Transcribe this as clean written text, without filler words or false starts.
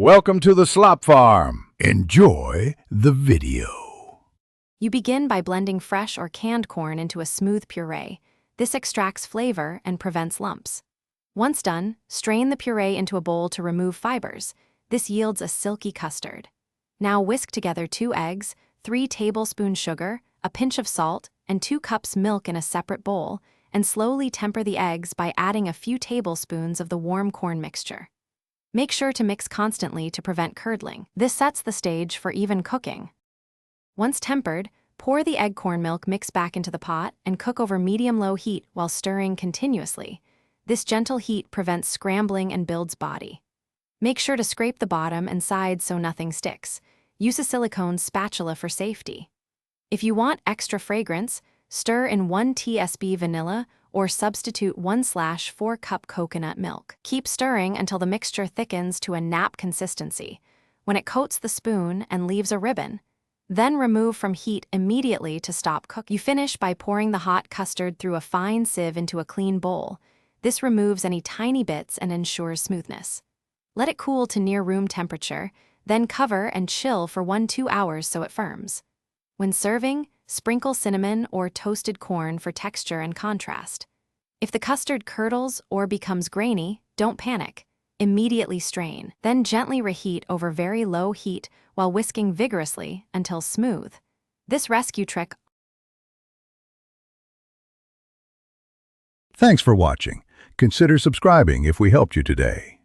Welcome to the Slop Farm. Enjoy the video. You begin by blending fresh or canned corn into a smooth puree. This extracts flavor and prevents lumps. Once done, strain the puree into a bowl to remove fibers. This yields a silky custard. Now whisk together 2 eggs, 3 tablespoons sugar, a pinch of salt, and 2 cups milk in a separate bowl, and slowly temper the eggs by adding a few tablespoons of the warm corn mixture. Make sure to mix constantly to prevent curdling. This sets the stage for even cooking. Once tempered, pour the egg corn milk mix back into the pot and cook over medium-low heat while stirring continuously. This gentle heat prevents scrambling and builds body. Make sure to scrape the bottom and sides so nothing sticks. Use a silicone spatula for safety. If you want extra fragrance, stir in 1 tsp vanilla or substitute 1/4 cup coconut milk. Keep stirring until the mixture thickens to a nap consistency. When it coats the spoon and leaves a ribbon, then remove from heat immediately to stop cooking. You finish by pouring the hot custard through a fine sieve into a clean bowl. This removes any tiny bits and ensures smoothness. Let it cool to near room temperature, then cover and chill for 1-2 hours so it firms. When serving, sprinkle cinnamon or toasted corn for texture and contrast. If the custard curdles or becomes grainy, don't panic. Immediately strain, then gently reheat over very low heat while whisking vigorously until smooth. This rescue trick. Thanks for watching. Consider subscribing if we helped you today.